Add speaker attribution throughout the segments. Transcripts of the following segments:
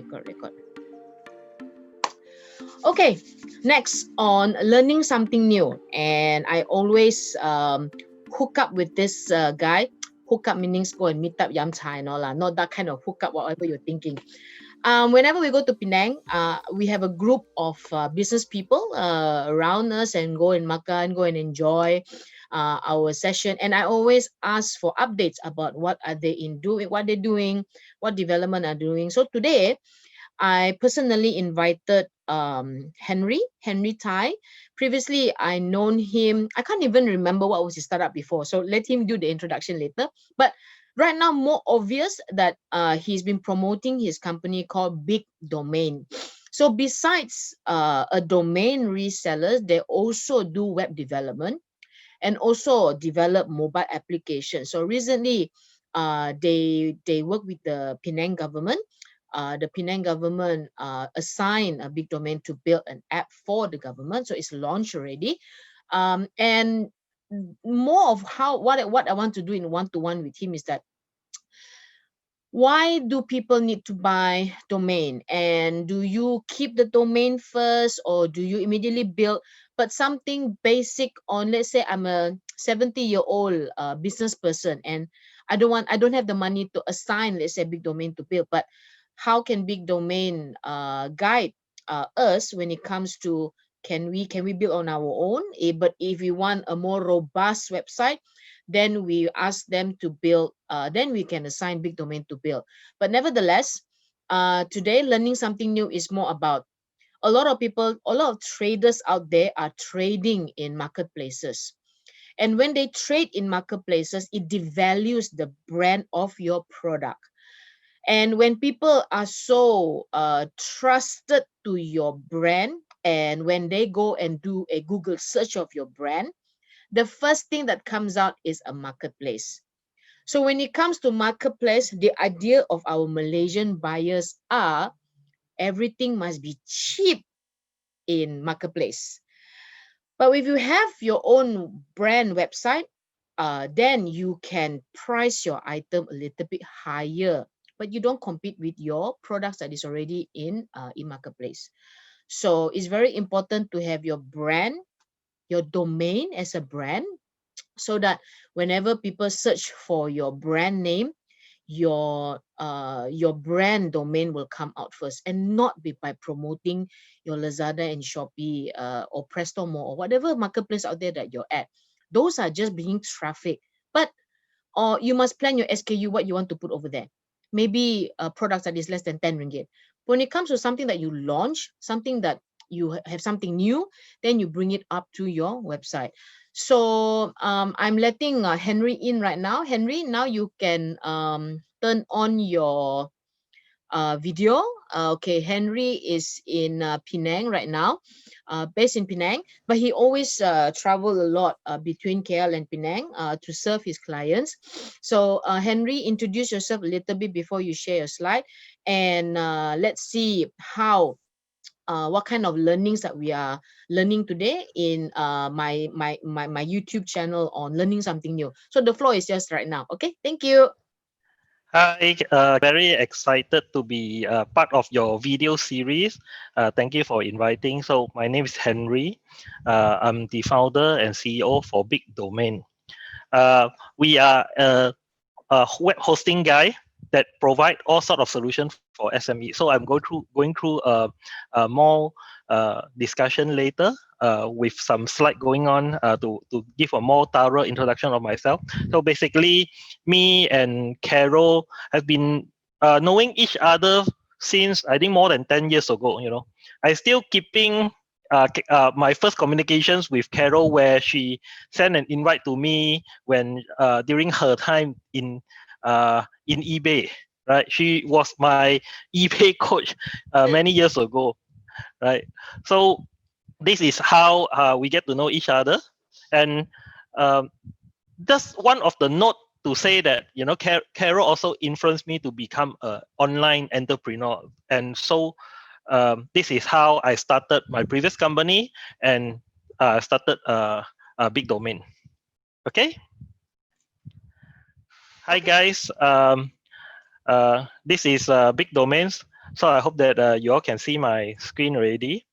Speaker 1: record. Okay, next on learning something new. And I always hook up with this guy. Hook up meaning go and meet up yam chai and all lah. Not that kind of hook up, whatever you're thinking. Whenever we go to Penang, we have a group of business people around us and go and makan, go and enjoy our session. And I always ask for updates about what are they doing, what they're doing, what development are doing. So today, I personally invited Henry Tai. Previously, I known him. I can't even remember what was his startup before. So let him do the introduction later. But right now, more obvious that he's been promoting his company called Big Domain. So besides a domain reseller, they also do web development and also develop mobile applications. So recently, they work with the Penang government. The Penang government assigned a Big Domain to build an app for the government, so it's launched already. And more of what I want to do in one-to-one with him is that why do people need to buy domain, and do you keep the domain first or do you immediately build? But something basic on, let's say I'm a 70-year-old business person and I don't have the money to assign, let's say, Big Domain to build. But how can Big Domain guide us when it comes to can we build on our own? But if we want a more robust website, then we ask them to build, then we can assign Big Domain to build. But nevertheless, today learning something new is more about a lot of traders out there are trading in marketplaces. And when they trade in marketplaces, it devalues the brand of your product. And when people are so trusted to your brand, and when they go and do a Google search of your brand, the first thing that comes out is a marketplace. So when it comes to marketplace, the idea of our Malaysian buyers are everything must be cheap in marketplace. But if you have your own brand website, then you can price your item a little bit higher, but you don't compete with your products that is already in marketplace. So it's very important to have your brand, your domain as a brand, so that whenever people search for your brand name, your brand domain will come out first, and not be by promoting your Lazada and Shopee or Presto Mall or whatever marketplace out there that you're at. Those are just bringing traffic, but or you must plan your SKU, what you want to put over there. Maybe a product that is less than 10 ringgit. When it comes to something that you launch, something that you have something new, then you bring it up to your website. So I'm letting Henry in right now. Henry, now you can turn on your video. Okay, Henry is in Penang right now, based in Penang, but he always travel a lot between KL and Penang to serve his clients. So Henry, introduce yourself a little bit before you share your slide, and let's see how what kind of learnings that we are learning today in my YouTube channel on learning something new. So the floor is just right now. Okay, thank you.
Speaker 2: Hi, very excited to be part of your video series. Thank you for inviting. So my name is Henry. I'm the founder and CEO for Big Domain. We are a web hosting guy that provide all sort of solutions for SME. So I'm going through a more discussion later with some slide going on to give a more thorough introduction of myself. So basically, me and Carol have been knowing each other since I think more than 10 years ago. You know, I still keeping my first communications with Carol, where she sent an invite to me when during her time in eBay, right? She was my eBay coach many years ago, right? So this is how we get to know each other, and just one of the note to say that, you know, Carol also influenced me to become an online entrepreneur, and so this is how I started my previous company and started a Big Domain. Okay. Hi guys. This is Big Domains. So I hope that you all can see my screen already.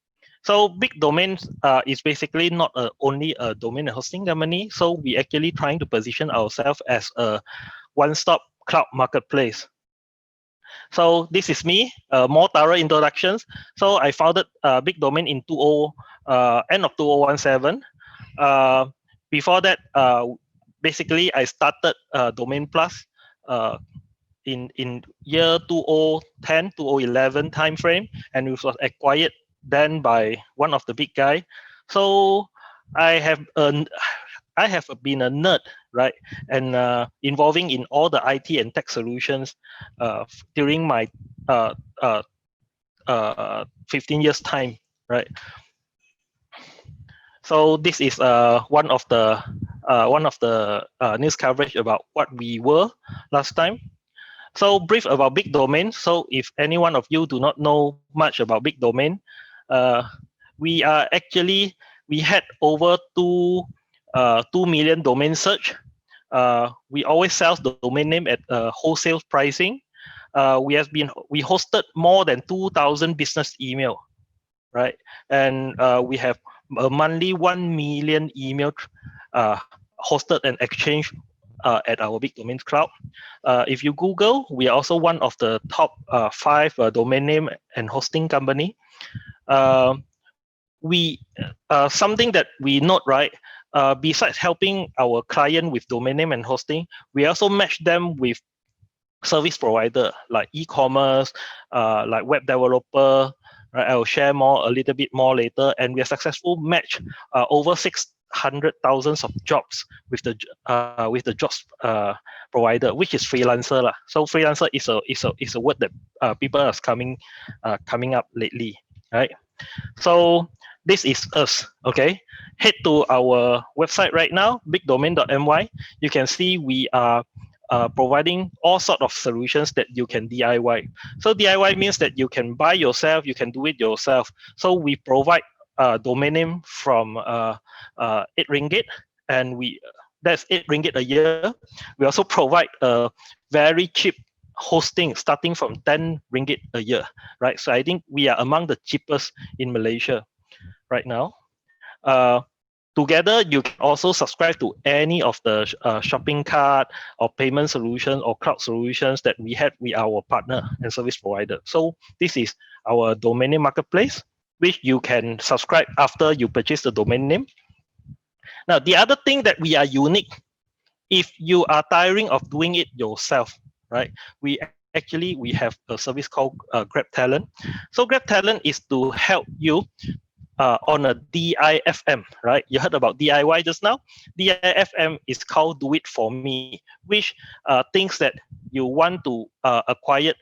Speaker 2: So big domains is basically not only a domain and hosting company. So we actually trying to position ourselves as a one-stop cloud marketplace. So this is me, more thorough introductions. So I founded Big Domain in end of 2017. Uh, Before that, basically I started Domain Plus uh, in year 2010, 2011 timeframe, and it was acquired then by one of the big guy. So I have a, I have been a nerd, right, and involving in all the IT and tech solutions during my uh, uh, 15 years time, right. So this is one of the news coverage about what we were last time. So brief about big domain. So if any one of you do not know much about big domain, uh, we had over 2 million domain search. We always sell the domain name at wholesale pricing. We hosted more than 2,000 business email, right? And we have a monthly 1 million email uh, hosted and exchanged at our big domains cloud. If you Google, we are also one of the top five domain name and hosting company. Uh, we Something that we note, right? Besides helping our client with domain name and hosting, we also match them with service provider like e-commerce, like web developer. Right, I will share more a little bit more later. And we are successful match over 600,000 of jobs with the jobs provider, which is freelancer lah. So freelancer is a word that people are coming up lately, right? So this is us. Okay, head to our website right now, bigdomain.my. You can see we are providing all sort of solutions that you can DIY. So DIY means that you can buy yourself, you can do it yourself. So we provide domain name from 8 ringgit, and that's 8 ringgit a year. We also provide a very cheap hosting starting from 10 ringgit a year, right? So I think we are among the cheapest in Malaysia right now. Together, you can also subscribe to any of the shopping cart or payment solutions or cloud solutions that we have with our partner and service provider. So this is our domain name marketplace, which you can subscribe after you purchase the domain name. Now, the other thing that we are unique, if you are tiring of doing it yourself, right? We have a service called Grab Talent. So Grab Talent is to help you on a DIFM, right? You heard about DIY just now. DIFM is called Do It For Me, which things that you want to acquire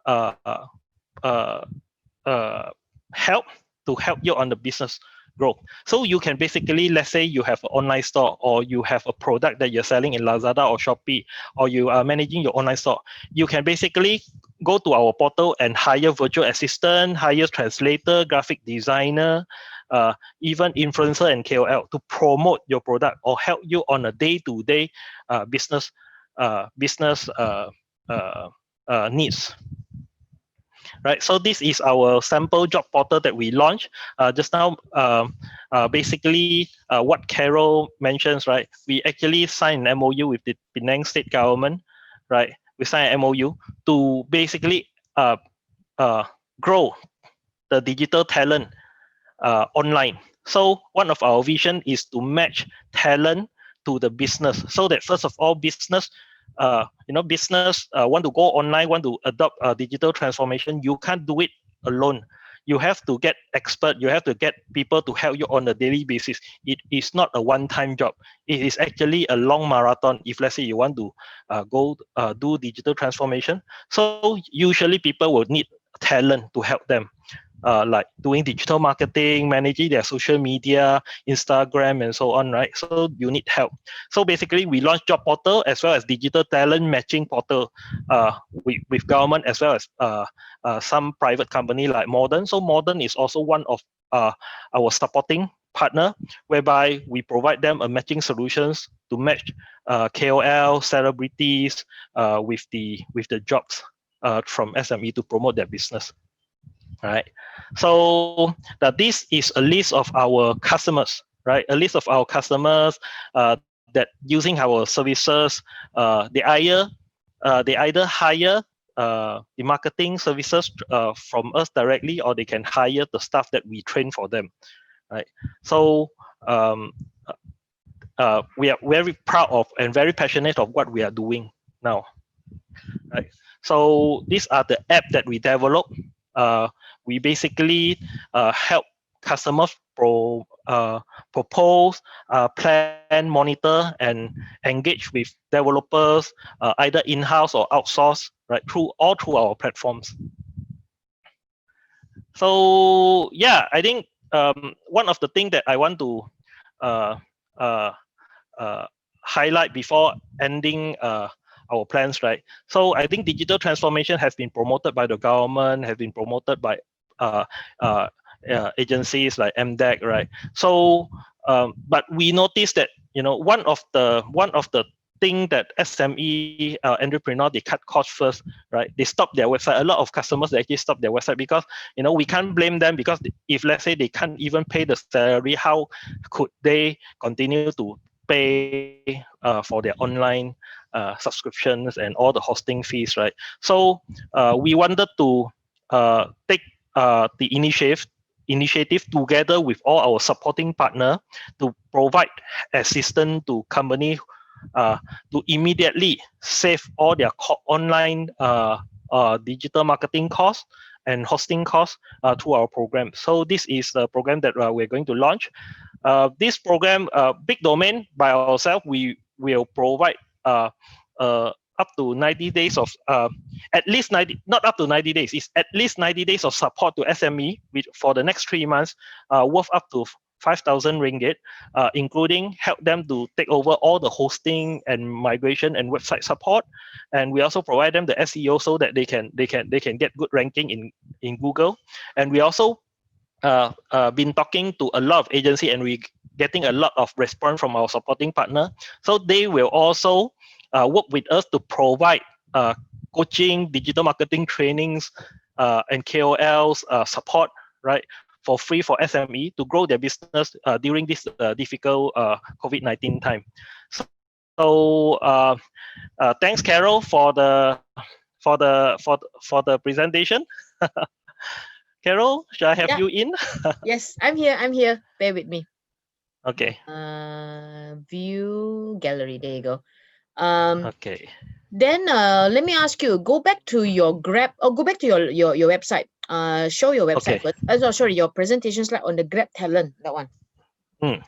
Speaker 2: uh, uh, uh, help to help you on the business growth. So you can basically, let's say you have an online store or you have a product that you're selling in Lazada or Shopee, or you are managing your online store. You can basically go to our portal and hire virtual assistant, hire translator, graphic designer, even influencer and KOL to promote your product or help you on a day-to-day business needs. Right, so this is our sample job portal that we launched just now. Basically, what Carol mentions, right? We actually signed an MOU with the Penang state government, right? We signed an MOU to basically grow the digital talent online. So one of our vision is to match talent to the business, so that first of all, business want to go online, want to adopt digital transformation. You can't do it alone. You have to get expert. You have to get people to help you on a daily basis. It is not a one-time job. It is actually a long marathon. If let's say you want to go do digital transformation, so usually people will need talent to help them. Like doing digital marketing, managing their social media, Instagram, and so on, right? So you need help. So basically, we launched job portal as well as digital talent matching portal with government as well as some private company like Modern. So Modern is also one of our supporting partner, whereby we provide them a matching solutions to match KOL celebrities with the jobs from SME to promote their business. right? So that this is a list of our customers, right? A list of our customers that using our services, they either hire the marketing services from us directly, or they can hire the staff that we train for them, right? So um, we are very proud of and very passionate of what we are doing now, right? So these are the app that we develop. We basically help customers propose, plan, monitor, and engage with developers, either in-house or outsourced, right? Through our platforms. So yeah, I think one of the things that I want to uh, uh, uh, highlight before ending our plans, right? So I think digital transformation has been promoted by the government, has been promoted by uh, uh, agencies like MDEC, right? So, but we noticed that one of the thing that SME entrepreneur, they cut costs first, right? They stop their website. A lot of customers, they actually stop their website because we can't blame them, because if let's say they can't even pay the salary, how could they continue to pay for their online subscriptions and all the hosting fees, right? So we wanted to take the initiative together with all our supporting partner to provide assistance to company uh, to immediately save all their online digital marketing costs and hosting costs through our program. So this is the program that we're going to launch. This program, Big Domain, by ourselves, we will provide uh, up to 90 days of at least 90, not up to 90 days, it's at least 90 days of support to SME for the next 3 months, worth up to 5,000 ringgit, including help them to take over all the hosting and migration and website support, and we also provide them the SEO so that they can get good ranking in Google, and we also been talking to a lot of agency, and we getting a lot of response from our supporting partner. So they will also work with us to provide coaching, digital marketing trainings, and KOLs support, right, for free for SME to grow their business during this difficult COVID-19 time. So thanks, Carol, for the presentation. Carol, should I have
Speaker 1: Yeah.
Speaker 2: you in?
Speaker 1: Yes, I'm here. I'm here. Bear with me.
Speaker 2: Okay.
Speaker 1: View gallery. There you go. Um,
Speaker 2: Okay.
Speaker 1: then let me ask you. Go back to your Grab. Oh, go back to your website. Show your website
Speaker 2: Okay.
Speaker 1: first. No, sorry, your presentation slide on the Grab Talent. That one.
Speaker 2: Mm.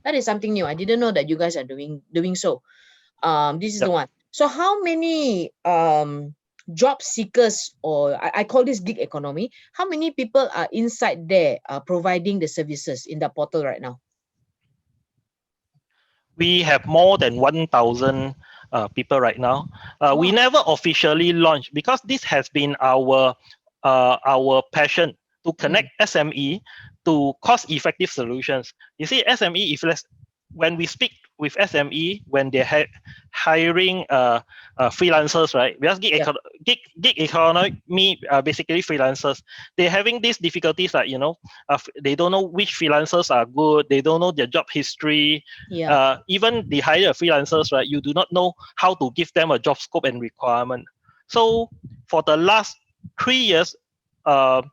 Speaker 1: That is something new. I didn't know that you guys are doing so. This is the
Speaker 2: Yep.
Speaker 1: one. So how many job seekers, or I call this gig economy, how many people are inside there providing the services in the portal right now?
Speaker 2: We have more than 1,000 people right now. We
Speaker 1: Wow.
Speaker 2: never officially launched because this has been our passion to connect
Speaker 1: Mm,
Speaker 2: SME to cost-effective solutions. You see, SME, when we speak with SME, when they're hiring freelancers, right? Because
Speaker 1: yeah.
Speaker 2: gig economy basically freelancers. They're having these difficulties, like they don't know which freelancers are good. They don't know their job history.
Speaker 1: Yeah.
Speaker 2: Even the hire freelancers, right? You do not know how to give them a job scope and requirement. So for the last 3 years, uh,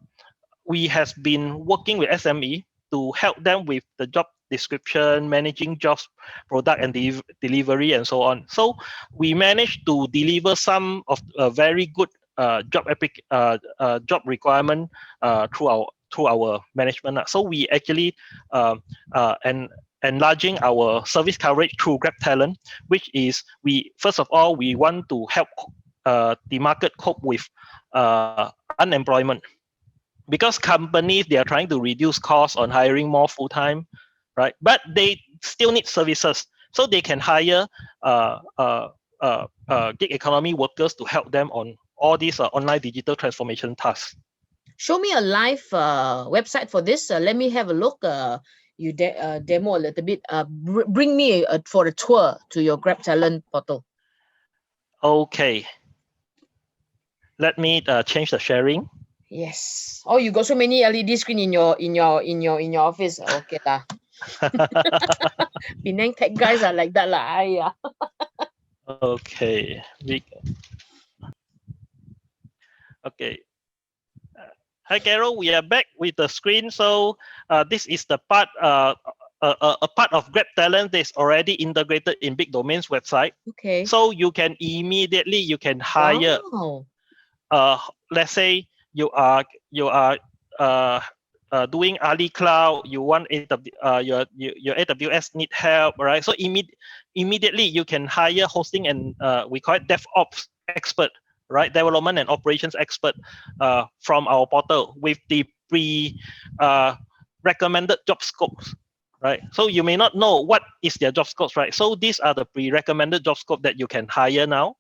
Speaker 2: we has been working with SME to help them with the job description, managing jobs, product and delivery, and so on. So we managed to deliver some of a very good job requirement through our management. So we actually and enlarging our service coverage through Grab Talent, which is we first of all we want to help the market cope with unemployment, because companies, they are trying to reduce costs on hiring more full time, right? But they still need services, so they can hire gig economy workers to help them on all these online digital transformation tasks.
Speaker 1: Show me a live website for this. Let me have a look. You demo a little bit. Bring me for a tour to your Grab Talent portal.
Speaker 2: Okay, let me change the sharing.
Speaker 1: Yes. Oh, you got so many LED screen in your office. Okay lah. Penang tech guys are like that lah. Aiya.
Speaker 2: Okay. Okay. Hi, Carol. We are back with the screen. So this is the part, a part of Grab Talent that is already integrated in Big Domain's website.
Speaker 1: Okay.
Speaker 2: So you can immediately hire.
Speaker 1: Wow.
Speaker 2: Let's say you are doing Ali Cloud. You want your AWS need help, right? So immediately you can hire hosting and we call it DevOps expert, right? Development and operations expert from our portal with the recommended job scopes, right? So you may not know what is their job scopes, right? So these are the pre-recommended job scope that you can hire now,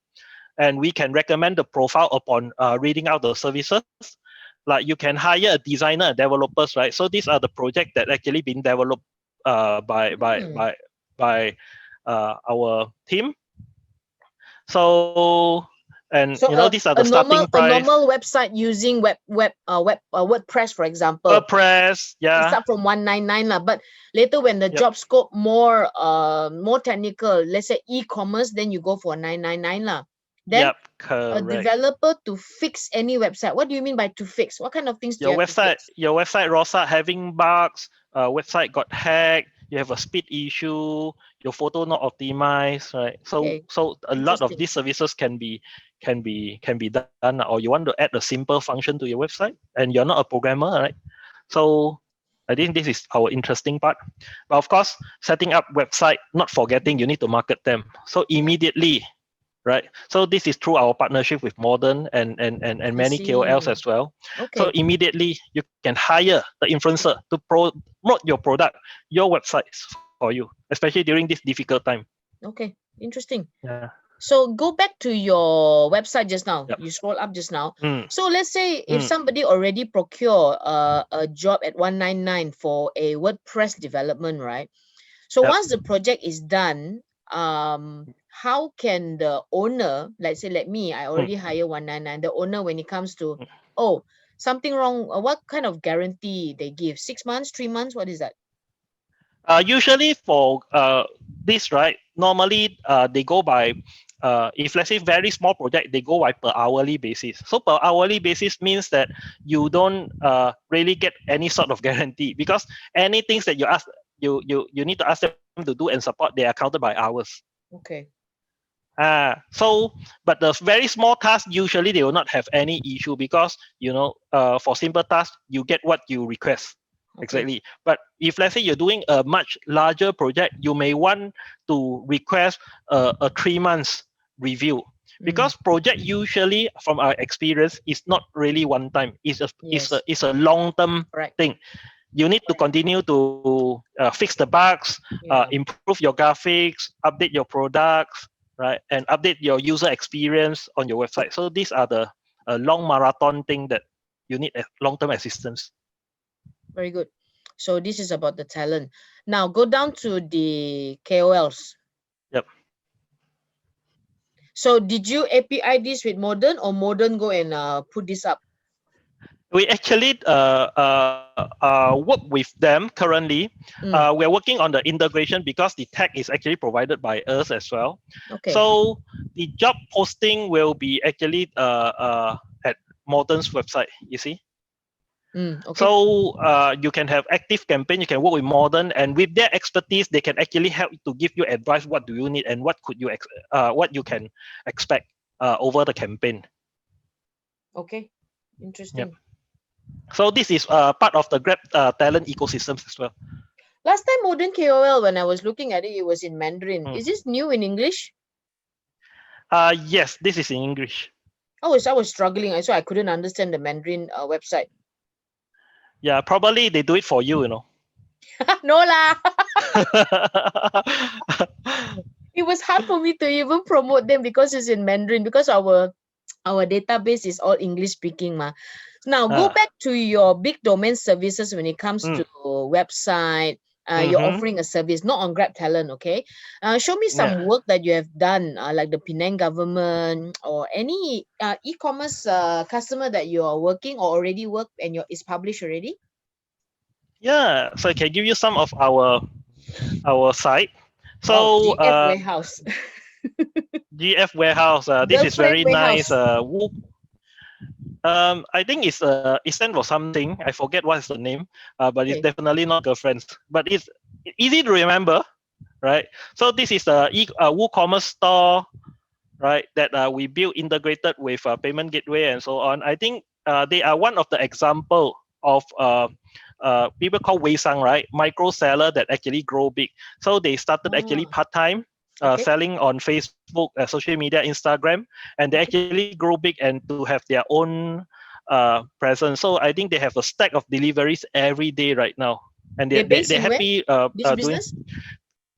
Speaker 2: and we can recommend the profile upon reading out the services. Like you can hire a designer and developers, right? So these are the projects that actually been developed by
Speaker 1: Hmm.
Speaker 2: our team. So, and
Speaker 1: So
Speaker 2: these are
Speaker 1: a
Speaker 2: the
Speaker 1: normal
Speaker 2: starting price.
Speaker 1: website using WordPress, for example,
Speaker 2: WordPress,
Speaker 1: it
Speaker 2: yeah,
Speaker 1: start from 199 lah. But later when the
Speaker 2: yep,
Speaker 1: job scope more technical, let's say e-commerce, then you go for 999 lah. Then
Speaker 2: yep,
Speaker 1: a
Speaker 2: correct.
Speaker 1: developer to fix any website. What do you mean by to fix? What kind of things do you
Speaker 2: Your
Speaker 1: have to
Speaker 2: website,
Speaker 1: fix?
Speaker 2: Rosa, having bugs, website got hacked, you have a speed issue, your photo not optimized, right? So
Speaker 1: Okay,
Speaker 2: a lot of
Speaker 1: interesting.
Speaker 2: these services can be done, or you want to add a simple function to your website and you're not a programmer, right? So I think this is our interesting part. But of course, setting up website, not forgetting you need to market them. So
Speaker 1: Yeah,
Speaker 2: immediately, right? So this is through our partnership with Modern and
Speaker 1: I
Speaker 2: many KOLs
Speaker 1: see.
Speaker 2: as well. So
Speaker 1: Okay,
Speaker 2: immediately you can hire the influencer to promote your product, your websites for you, especially during this difficult time.
Speaker 1: okay, interesting.
Speaker 2: Yeah.
Speaker 1: So go back to your website just now.
Speaker 2: Yep.
Speaker 1: You scroll up just now.
Speaker 2: Mm,
Speaker 1: So let's say if
Speaker 2: mm,
Speaker 1: somebody already procure a job at 199 for a WordPress development, right? So
Speaker 2: yep.
Speaker 1: once the project is done, how can the owner, let's say like me, I
Speaker 2: Mm.
Speaker 1: already hire 199, the owner when it comes to, oh, something wrong, what kind of guarantee they give? 6 months, 3 months, what is that?
Speaker 2: Usually for this, right, normally they go by, if let's say very small project, they go by per hourly basis. So per hourly basis means that you don't really get any sort of guarantee, because any things that you ask, you need to ask them to do and support, they are counted by hours.
Speaker 1: Okay,
Speaker 2: So, but the very small tasks, usually they will not have any issue, because for simple tasks you get what you request
Speaker 1: okay.
Speaker 2: exactly. But if let's say you're doing a much larger project, you may want to request a 3 months review,
Speaker 1: Mm,
Speaker 2: because project usually, from our experience, is not really one time.
Speaker 1: yes,
Speaker 2: It's a long term
Speaker 1: correct,
Speaker 2: thing. You need to
Speaker 1: correct.
Speaker 2: continue to fix the bugs,
Speaker 1: Yeah,
Speaker 2: improve your graphics, update your products, right, and update your user experience on your website. So these are the long marathon thing that you need long-term assistance.
Speaker 1: very good. So this is about the talent. Now go down to the KOLs.
Speaker 2: Yep.
Speaker 1: So did you API this with Modern, or Modern go and put this up?
Speaker 2: We actually work with them currently.
Speaker 1: Mm,
Speaker 2: We're working on the integration, because the tech is actually provided by us as well.
Speaker 1: okay.
Speaker 2: So the job posting will be actually at Modern's website, you see.
Speaker 1: Okay.
Speaker 2: So you can have active campaign, you can work with Modern, and with their expertise, they can actually help to give you advice. What do you need, and what you can expect over the campaign.
Speaker 1: Okay.
Speaker 2: Yep.
Speaker 1: Interesting.
Speaker 2: So this is part of the Grab talent ecosystems as well.
Speaker 1: Last time Modern KOL, when I was looking at it, it was in Mandarin.
Speaker 2: Mm.
Speaker 1: Is this new in English?
Speaker 2: Yes, this is in English.
Speaker 1: Oh, so I was struggling. So I couldn't understand the Mandarin website.
Speaker 2: Yeah, probably they do it for you,
Speaker 1: No lah. It was hard for me to even promote them because it's in Mandarin, because our database is all English speaking ma. Now go
Speaker 2: Ah,
Speaker 1: back to your big domain services when it comes
Speaker 2: mm,
Speaker 1: to website, You're
Speaker 2: Mm-hmm.
Speaker 1: offering a service, not on Grab Talent, okay? Show me
Speaker 2: Yeah.
Speaker 1: some work that you have done, like the Penang government or any e-commerce customer that you are working or already work and it's published already.
Speaker 2: Yeah. So I can give you some of our site.
Speaker 1: Wow,
Speaker 2: So
Speaker 1: GF warehouse,
Speaker 2: GF warehouse. This is
Speaker 1: girlfriend
Speaker 2: very nice.
Speaker 1: warehouse.
Speaker 2: I think it stands for something. I forget what's the name. But it's
Speaker 1: Okay.
Speaker 2: definitely not girlfriends. But it's easy to remember, right? So this is a WooCommerce store, right? That we built integrated with payment gateway and so on. I think they are one of the example of people called Weisang, right? Micro seller that actually grow big. So they started actually
Speaker 1: Oh,
Speaker 2: part time.
Speaker 1: okay.
Speaker 2: Selling on Facebook, social media, Instagram, and they
Speaker 1: Okay.
Speaker 2: actually grow big and to have their own presence. So I think they have a stack of deliveries every day right now, and
Speaker 1: They're based
Speaker 2: they're
Speaker 1: in where?
Speaker 2: happy
Speaker 1: This
Speaker 2: doing
Speaker 1: business?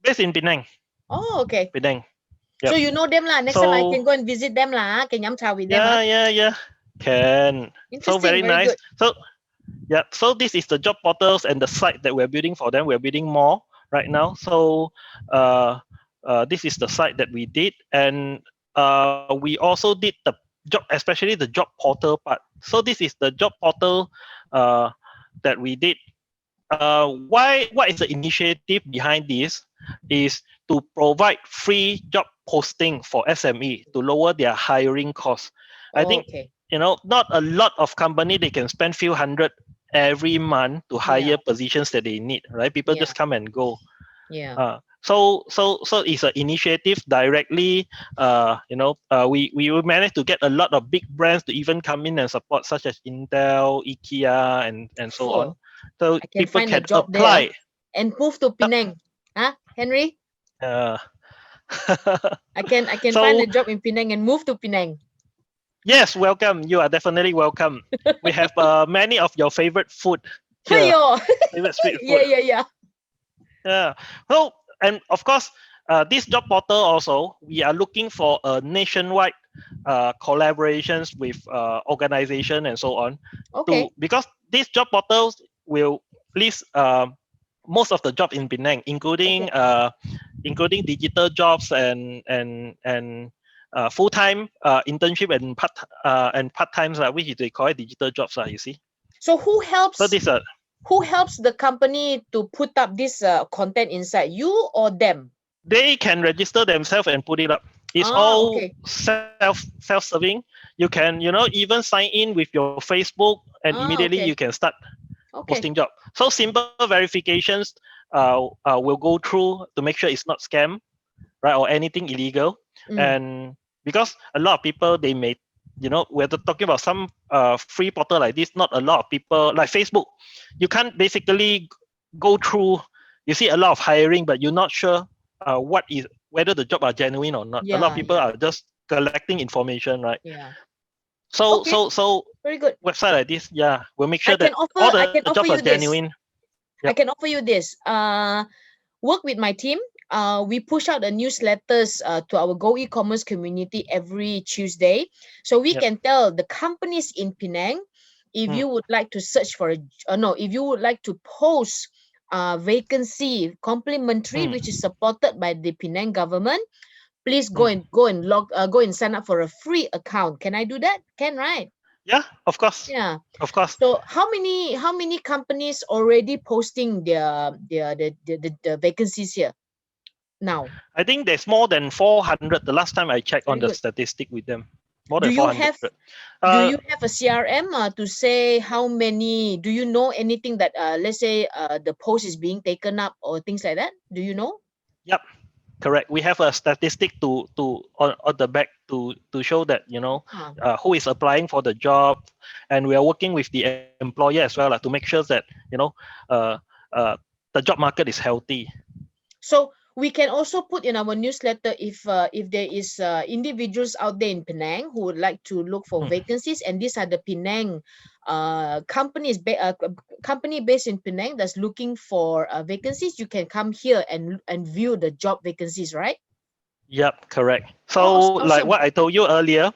Speaker 2: based in Penang.
Speaker 1: Oh, okay.
Speaker 2: Penang.
Speaker 1: So
Speaker 2: Yep.
Speaker 1: you know them lah. Next time I
Speaker 2: So
Speaker 1: can go and visit them lah. Can yum chow with them ah.
Speaker 2: yeah. Can. So
Speaker 1: Interesting.
Speaker 2: very
Speaker 1: Very
Speaker 2: nice.
Speaker 1: good.
Speaker 2: So yeah, so this is the job portals and the site that we're building for them. We're building more right now. So uh, this is the site that we did, and we also did the job, especially the job portal part. So this is the job portal uh, that we did. Why? What is the initiative behind this? Is to provide free job posting for SME to lower their hiring costs. I
Speaker 1: Oh,
Speaker 2: think
Speaker 1: okay.
Speaker 2: not a lot of company they can spend few hundred every month to
Speaker 1: Yeah.
Speaker 2: hire positions that they need, right? People
Speaker 1: Yeah.
Speaker 2: just come and go.
Speaker 1: Yeah.
Speaker 2: So it's an initiative directly. We will manage to get a lot of big brands to even come in and support, such as Intel, IKEA, and so on.
Speaker 1: Oh,
Speaker 2: So
Speaker 1: I can
Speaker 2: people
Speaker 1: find a
Speaker 2: can
Speaker 1: job there
Speaker 2: apply.
Speaker 1: and move to
Speaker 2: Yep.
Speaker 1: Penang. Huh, Henry?
Speaker 2: Uh,
Speaker 1: I can find a
Speaker 2: so
Speaker 1: job in Penang and move to Penang.
Speaker 2: yes, welcome. You are definitely welcome. We have many of your favorite food here,
Speaker 1: Hiyo.
Speaker 2: favorite street
Speaker 1: Yeah,
Speaker 2: food.
Speaker 1: yeah, yeah.
Speaker 2: Yeah. So, and of course, this job portal also, we are looking for a nationwide collaborations with organization and so on, to
Speaker 1: Okay.
Speaker 2: because these job portals will list most of the jobs in Penang,
Speaker 1: Okay.
Speaker 2: including digital jobs and full time internship and part times, which is they call it digital jobs. You see.
Speaker 1: So
Speaker 2: So these are
Speaker 1: who helps the company to put up this content inside, you or them?
Speaker 2: they can register themselves and put it up. It's
Speaker 1: Ah,
Speaker 2: all
Speaker 1: okay.
Speaker 2: self-serving. You can even sign in with your Facebook, and
Speaker 1: Ah,
Speaker 2: immediately you
Speaker 1: okay.
Speaker 2: can start
Speaker 1: Okay.
Speaker 2: posting job. So simple verifications will go through to make sure it's not scam, right, or anything illegal.
Speaker 1: Mm.
Speaker 2: And because a lot of people, they may, we're talking about some free portal like this, not a lot of people like Facebook. You can't basically go through. You see a lot of hiring, but you're not sure what is whether the job are genuine or not. A lot of
Speaker 1: Yeah,
Speaker 2: people
Speaker 1: yeah,
Speaker 2: are just collecting information, right?
Speaker 1: yeah. Okay.
Speaker 2: So
Speaker 1: Very good.
Speaker 2: website like this, yeah, we'll make
Speaker 1: I
Speaker 2: sure
Speaker 1: can
Speaker 2: that all
Speaker 1: offer I
Speaker 2: the
Speaker 1: can
Speaker 2: jobs are
Speaker 1: offer you this.
Speaker 2: genuine.
Speaker 1: I
Speaker 2: Yep.
Speaker 1: can offer you this. Work with my team. We push out the newsletters to our Go e-commerce community every Tuesday, so we
Speaker 2: Yep.
Speaker 1: can tell the companies in Penang, if
Speaker 2: Mm,
Speaker 1: you would like to search for no, if you would like to post vacancy complimentary, which is
Speaker 2: mm.
Speaker 1: supported by the Penang government, please go
Speaker 2: Mm.
Speaker 1: and go and sign up for a free account. Can I do that? Can, right?
Speaker 2: Yeah, of course.
Speaker 1: Yeah.
Speaker 2: Of course.
Speaker 1: So how many companies already posting the vacancies here now?
Speaker 2: I think there's more than 400. The last time I checked on
Speaker 1: Very
Speaker 2: the
Speaker 1: good.
Speaker 2: statistic with them, more
Speaker 1: Do
Speaker 2: than
Speaker 1: you
Speaker 2: 400.
Speaker 1: have do
Speaker 2: Uh,
Speaker 1: you have a CRM to say how many? Do you know anything that let's say the post is being taken up or things like that? Do you know?
Speaker 2: yep, correct. We have a statistic to on the back to show that
Speaker 1: Huh.
Speaker 2: who is applying for the job, and we are working with the employer as well, to make sure that uh, uh, the job market is healthy.
Speaker 1: So we can also put in our newsletter if there is individuals out there in Penang who would like to look for
Speaker 2: Mm.
Speaker 1: vacancies, and these are the Penang company based in Penang that's looking for vacancies. You can come here and view the job vacancies, right?
Speaker 2: Yep, correct.
Speaker 1: Oh,
Speaker 2: So like
Speaker 1: awesome.
Speaker 2: what I told you earlier,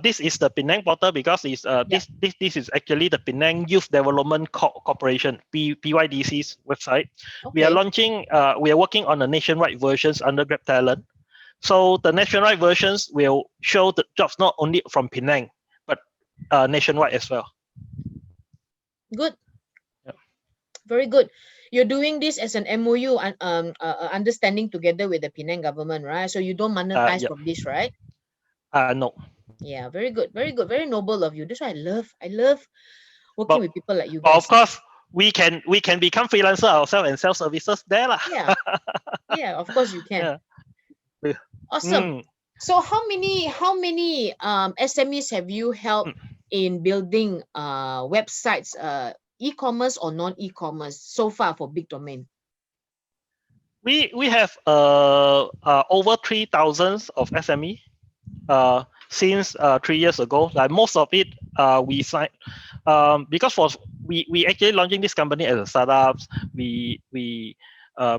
Speaker 2: this is the Penang portal because it's
Speaker 1: Yeah.
Speaker 2: this is actually the Penang Youth Development Corporation PYDC's website. We are
Speaker 1: Okay.
Speaker 2: launching. We are working on the nationwide versions under Grab Talent. So the nationwide versions will show the jobs not only from Penang but nationwide as well.
Speaker 1: Good.
Speaker 2: Yeah.
Speaker 1: Very good. You're doing this as an MOU and understanding together with the Penang government, right? So you don't monetize
Speaker 2: Yeah.
Speaker 1: from this, right?
Speaker 2: No.
Speaker 1: Yeah, very good. Very good. Very noble of you. That's why I love working
Speaker 2: But
Speaker 1: with people like you
Speaker 2: but of
Speaker 1: guys.
Speaker 2: course we can become freelancer ourselves and sell services there lah.
Speaker 1: Yeah. Yeah, of course you can.
Speaker 2: Yeah.
Speaker 1: Awesome.
Speaker 2: Mm.
Speaker 1: So how many SMEs have you helped in building websites, e-commerce or non-e-commerce so far for Big Domain?
Speaker 2: We have over 3,000 of SME since 3 years ago. Like most of it, we signed because we actually launching this company as a startups. We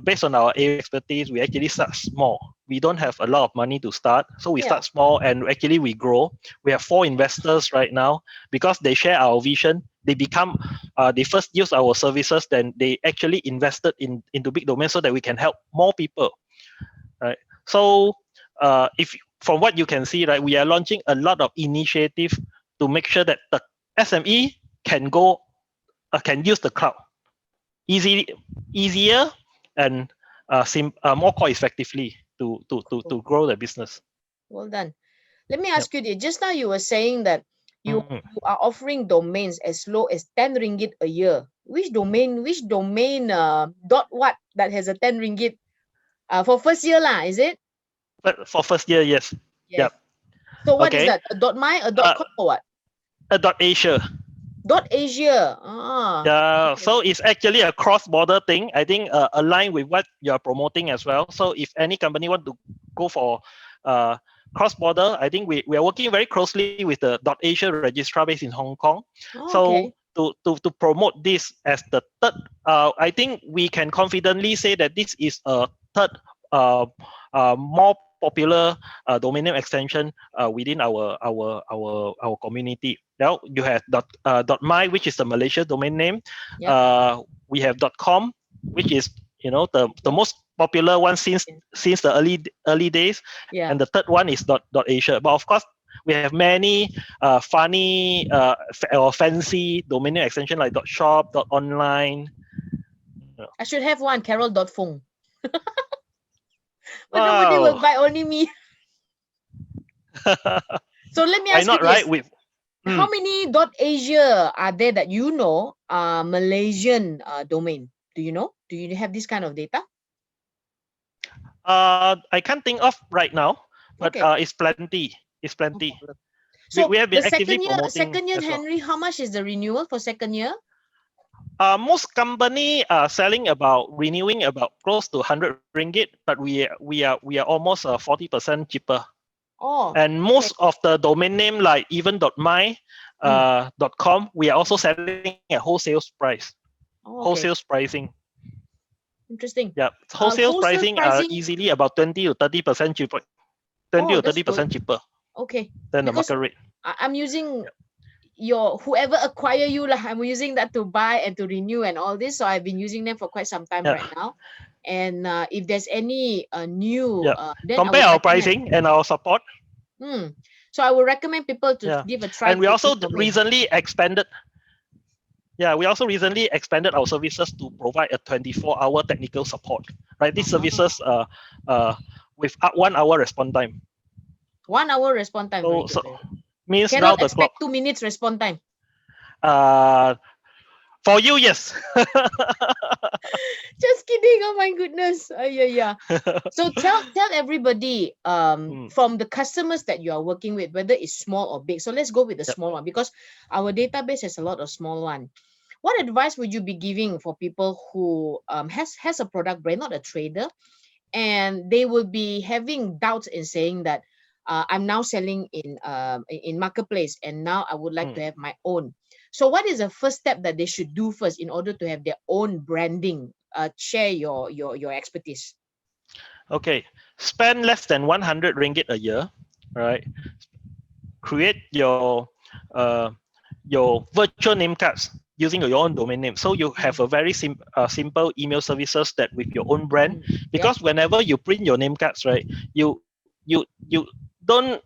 Speaker 2: based on our area expertise, we actually start small. We don't have a lot of money to start, so we
Speaker 1: Yeah.
Speaker 2: start small and actually we grow. We have 4 investors right now because they share our vision. They become they first use our services, then they actually invested into Big Domain so that we can help more people. Right. So if from what you can see, right, we are launching a lot of initiative to make sure that the SME can use the cloud easier and more cost effectively
Speaker 1: Cool.
Speaker 2: to grow the business.
Speaker 1: Well done. Let me
Speaker 2: Yep.
Speaker 1: ask you this. Just now you were saying that you
Speaker 2: Mm.
Speaker 1: you are offering domains as low as 10 ringgit a year. Which domain dot what that has a 10 ringgit for first year lah, is it?
Speaker 2: But for first year, yes.
Speaker 1: Yes.
Speaker 2: Yep.
Speaker 1: So what is
Speaker 2: Okay.
Speaker 1: that? A dot my, a dot
Speaker 2: Uh,
Speaker 1: com or what?
Speaker 2: Asia.
Speaker 1: Dot Asia. Ah.
Speaker 2: Yeah,
Speaker 1: Okay.
Speaker 2: so it's actually a cross-border thing. I think aligned with what you're promoting as well. So if any company want to go for uh, cross-border, I think we are working very closely with the .asia registrar based in Hong Kong.
Speaker 1: Oh,
Speaker 2: So
Speaker 1: okay.
Speaker 2: to promote this as the third, I think we can confidently say that this is a third more popular domain name extension within our community. Now you have .my, which is the Malaysia domain name.
Speaker 1: Yep.
Speaker 2: We have .com, which is the
Speaker 1: Okay.
Speaker 2: most popular one since
Speaker 1: Yeah.
Speaker 2: the early days,
Speaker 1: Yeah.
Speaker 2: and the third one is .asia. But of course, we have many funny or fancy domain name extension like .shop, .online.
Speaker 1: I should have one, Carol.Fung. But nobody will
Speaker 2: Wow.
Speaker 1: buy, only me. So let me
Speaker 2: Why
Speaker 1: ask you
Speaker 2: not, right?
Speaker 1: this.
Speaker 2: With
Speaker 1: How many .asia are there that you know are Malaysian domain? Do you know? Do you have this kind of data?
Speaker 2: I can't think of right now, but
Speaker 1: Okay,
Speaker 2: it's plenty. It's
Speaker 1: no
Speaker 2: plenty.
Speaker 1: problem.
Speaker 2: We
Speaker 1: So
Speaker 2: have
Speaker 1: the
Speaker 2: been actively
Speaker 1: second year,
Speaker 2: promoting
Speaker 1: second year,
Speaker 2: as well.
Speaker 1: Henry, how much is the renewal for second year?
Speaker 2: Most company are selling about renewing about close to 100 ringgit, but we are almost 40% cheaper.
Speaker 1: Oh,
Speaker 2: And
Speaker 1: okay.
Speaker 2: most of the domain name like even .my,
Speaker 1: Mm.
Speaker 2: .com, we are also selling at wholesale price.
Speaker 1: Oh,
Speaker 2: Wholesale
Speaker 1: okay.
Speaker 2: pricing.
Speaker 1: Interesting.
Speaker 2: Yeah, wholesale
Speaker 1: Wholesale
Speaker 2: pricing are
Speaker 1: pricing.
Speaker 2: easily about 20 to 30% cheaper. 20
Speaker 1: Oh,
Speaker 2: to
Speaker 1: that's
Speaker 2: 30
Speaker 1: good.
Speaker 2: percent cheaper
Speaker 1: Okay,
Speaker 2: than the
Speaker 1: because
Speaker 2: market rate.
Speaker 1: I'm using your whoever acquire you lah. I'm using that to buy and to renew and all this. So I've been using them for quite some time
Speaker 2: Yeah,
Speaker 1: right now. And if there's any new,
Speaker 2: yeah.
Speaker 1: then I
Speaker 2: Compare
Speaker 1: would
Speaker 2: our
Speaker 1: recommend.
Speaker 2: pricing and our support.
Speaker 1: Hmm. So I would recommend people to
Speaker 2: Yeah,
Speaker 1: give a try
Speaker 2: and we
Speaker 1: to
Speaker 2: also
Speaker 1: Big Domain.
Speaker 2: recently expanded. Yeah, we also recently expanded our services to provide a 24-hour technical support. Right, these
Speaker 1: Ah,
Speaker 2: services with 1 hour response time.
Speaker 1: 1 hour response time. Very
Speaker 2: So
Speaker 1: good.
Speaker 2: so
Speaker 1: Very good.
Speaker 2: means round
Speaker 1: Cannot
Speaker 2: the clock.
Speaker 1: expect 2 minutes response time.
Speaker 2: Uh, for you, yes.
Speaker 1: Just kidding. Oh my goodness. Yeah, yeah. So tell everybody
Speaker 2: Mm,
Speaker 1: from the customers that you are working with, whether it's small or big. So let's go with the
Speaker 2: yep.
Speaker 1: small one because our database has a lot of small one. What advice would you be giving for people who has a product brand, not a trader, and they will be having doubts in saying that I'm now selling in marketplace and now I would like to
Speaker 2: Mm.
Speaker 1: have my own. So what is the first step that they should do first in order to have their own branding? Share your expertise.
Speaker 2: Okay, spend less than 100 ringgit a year, right? create your virtual name cards using your own domain name. So you have a very simple email services that with your own brand.
Speaker 1: Yep.
Speaker 2: Because whenever you print your name cards, right, you don't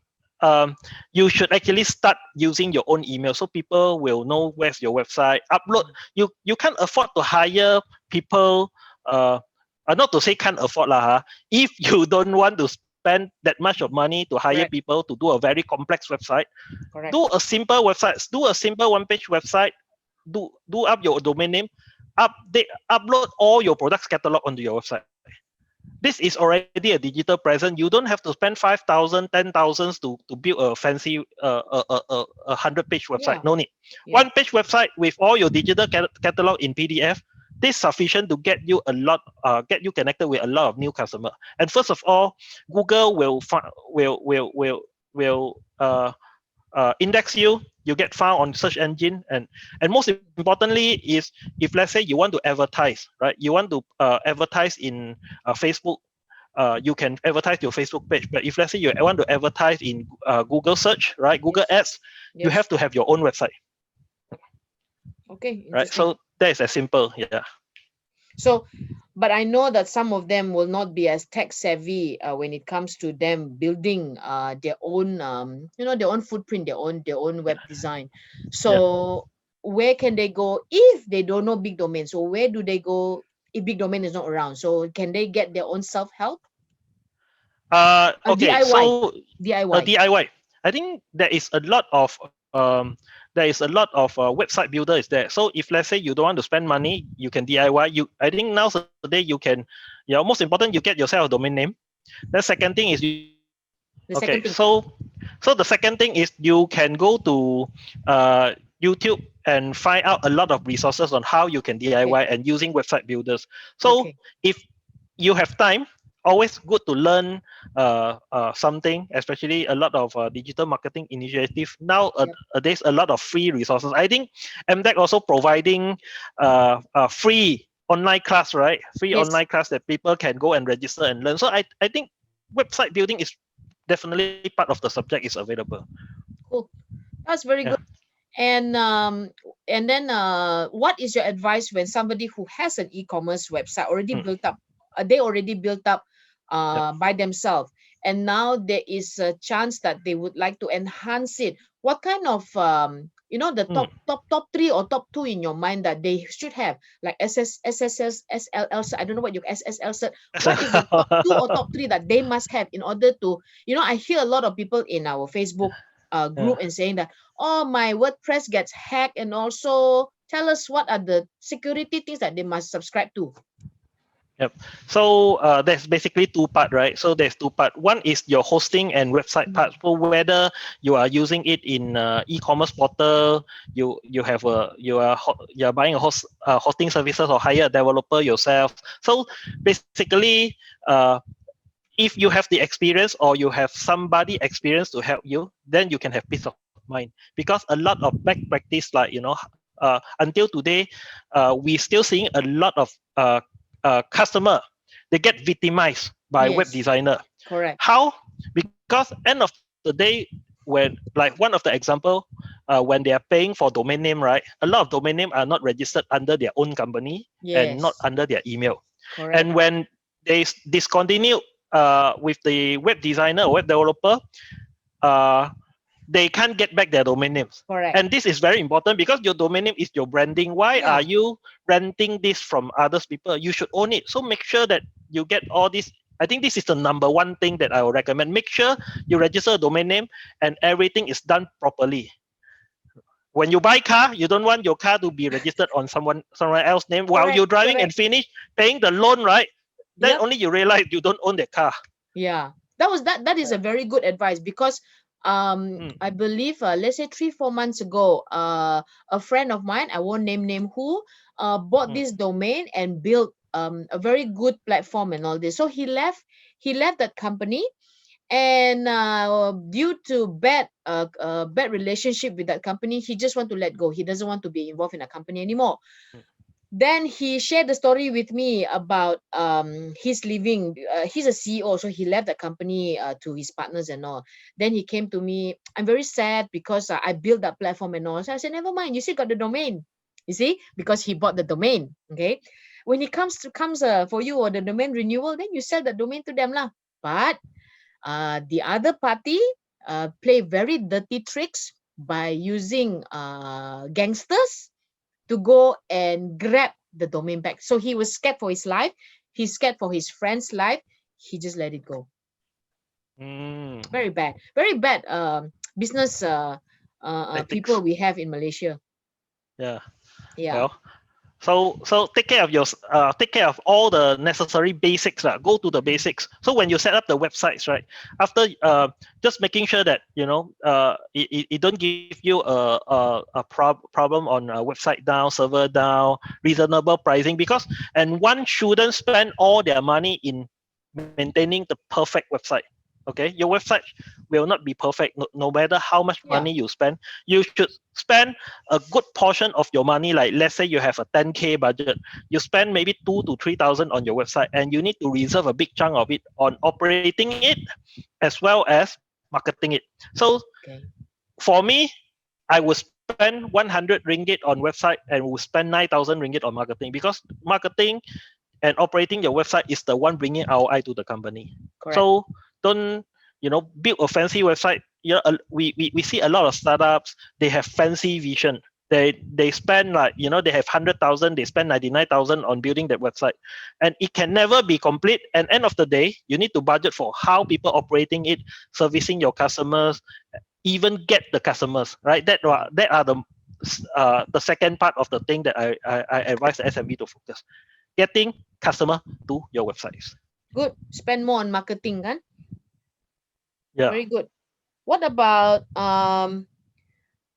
Speaker 2: you should actually start using your own email so people will know where's your website. Upload you can't afford to hire people. Uh, Not to say can't afford lah. If you don't want to spend that much of money to hire
Speaker 1: Correct.
Speaker 2: people to do a very complex website,
Speaker 1: Correct.
Speaker 2: do a simple website. Do a simple one-page website. Do up your domain name. Upload all your products catalog onto your website. This is already a digital present. You don't have to spend 5,000, 10,000 to build a fancy 100-page website.
Speaker 1: Yeah.
Speaker 2: No need.
Speaker 1: Yeah.
Speaker 2: One-page website with all your digital catalog in PDF. This sufficient to get you get you connected with a lot of new customers. And first of all, Google will index you. You get found on search engine, and most importantly is if let's say you want to advertise, right? You want to advertise in Facebook. You can advertise your Facebook page, but if let's say you want to advertise in Google search, right? Google
Speaker 1: Yes.
Speaker 2: Ads, you
Speaker 1: Yes.
Speaker 2: have to have your own website,
Speaker 1: Okay.
Speaker 2: right?
Speaker 1: Interesting.
Speaker 2: So that is as simple, yeah.
Speaker 1: So, but I know that some of them will not be as tech savvy when it comes to them building their own, their own footprint, their own web design.
Speaker 2: Yeah.
Speaker 1: So, where can they go if they don't know big domain? So, where do they go if big domain is not around? So, can they get their own self help?
Speaker 2: Okay.
Speaker 1: DIY,
Speaker 2: So
Speaker 1: DIY.
Speaker 2: DIY. I think there is a lot of website builder is there. So if let's say you don't want to spend money, you can DIY. I think nowadays you can, most important you get yourself a domain name. The second thing is
Speaker 1: The
Speaker 2: okay.
Speaker 1: second thing.
Speaker 2: So the second thing is you can go to YouTube and find out a lot of resources on how you can
Speaker 1: Okay.
Speaker 2: DIY and using website builders. So
Speaker 1: Okay.
Speaker 2: if you have time, always good to learn something, especially a lot of digital marketing initiatives.
Speaker 1: Yep.
Speaker 2: Nowadays, a lot of free resources. I think MDEC also providing free online class, right? Free
Speaker 1: Yes.
Speaker 2: online class that people can go and register and learn. So I think website building is definitely part of the subject is available.
Speaker 1: Cool. That's very
Speaker 2: Yeah.
Speaker 1: good. And then what is your advice when somebody who has an e-commerce website already
Speaker 2: Mm.
Speaker 1: built up, they already built up
Speaker 2: Yep.
Speaker 1: by themselves, and now there is a chance that they would like to enhance it? What kind of the
Speaker 2: Mm.
Speaker 1: top three or top two in your mind that they should have, like SSS, SLL cert? I don't know what your SSL cert. What is the top two or top three that they must have in order to, I hear a lot of people in our Facebook
Speaker 2: Yeah.
Speaker 1: group and saying that, oh, my WordPress gets hacked, and also tell us what are the security things that they must subscribe to.
Speaker 2: Yep. So there's basically two part, right? So there's two part. One is your hosting and website part. So whether you are using it in e-commerce portal, you are buying a hosting services or hire a developer yourself. So basically, if you have the experience or you have somebody experienced to help you, then you can have peace of mind. Because a lot of bad practice, like until today, we still seeing a lot of customer, they get victimized by web
Speaker 1: Yes,
Speaker 2: designer.
Speaker 1: correct.
Speaker 2: How? Because end of the day, when like one of the example, when they are paying for domain name, right? A lot of domain name are not registered under their own company and not
Speaker 1: Yes,
Speaker 2: under their email.
Speaker 1: correct.
Speaker 2: And when they discontinue with the web designer or web developer, uh, they can't get back their domain names.
Speaker 1: Correct.
Speaker 2: And this is very important because your domain name is your branding. Why are
Speaker 1: Yeah.
Speaker 2: you renting this from others people? You should own it. So make sure that you get all this. I think this is the number one thing that I would recommend. Make sure you register a domain name and everything is done properly. When you buy car, you don't want your car to be registered on someone else's name while
Speaker 1: Correct.
Speaker 2: you're driving and
Speaker 1: Correct.
Speaker 2: finish paying the loan, right? Then
Speaker 1: Yep.
Speaker 2: only you realize you don't own the car.
Speaker 1: Yeah. That is a very good advice, because
Speaker 2: Mm,
Speaker 1: I believe, let's say 3-4 months ago, a friend of mine, I won't name who, bought
Speaker 2: mm,
Speaker 1: this domain and built a very good platform and all this. So he left that company, and due to bad relationship with that company, he just want to let go. He doesn't want to be involved in a company anymore.
Speaker 2: mm.
Speaker 1: Then he shared the story with me about his leaving. He's a CEO, so he left the company to his partners and all. Then he came to me. I'm very sad because I built that platform and all. So I said, never mind. You still got the domain. You see, because he bought the domain. Okay, when it comes for you or the domain renewal, then you sell the domain to them lah. But the other party play very dirty tricks by using gangsters to go and grab the domain back. So he was scared for his life. He's scared for his friend's life. He just let it go.
Speaker 2: Mm,
Speaker 1: Very bad business people
Speaker 2: tactics.
Speaker 1: we have in Malaysia.
Speaker 2: Yeah.
Speaker 1: Yeah.
Speaker 2: Well, so take care of take care of all the necessary basics. Go to the basics. So when you set up the websites, right? After just making sure that it don't give you a problem on website down, server down, reasonable pricing, because and one shouldn't spend all their money in maintaining the perfect website. Okay, your website will not be perfect no matter how much
Speaker 1: Yeah.
Speaker 2: money you spend. You should spend a good portion of your money. Like let's say you have a 10K budget, you spend maybe 2 to 3 thousand on your website, and you need to reserve a big chunk of it on operating it as well as marketing it. So
Speaker 1: Okay.
Speaker 2: for me, I would spend 100 ringgit on website and will spend 9,000 ringgit on marketing, because marketing and operating your website is the one bringing ROI to the company.
Speaker 1: Correct.
Speaker 2: So don't build a fancy website. We see a lot of startups. They have fancy vision. They spend like they have 100,000. They spend 99,000 on building that website, and it can never be complete. And end of the day, you need to budget for how people operating it, servicing your customers, even get the customers right. That are the second part of the thing that I advise the SME to focus, getting customer to your websites.
Speaker 1: Good. Spend more on marketing, kan?
Speaker 2: Yeah.
Speaker 1: Very good. What about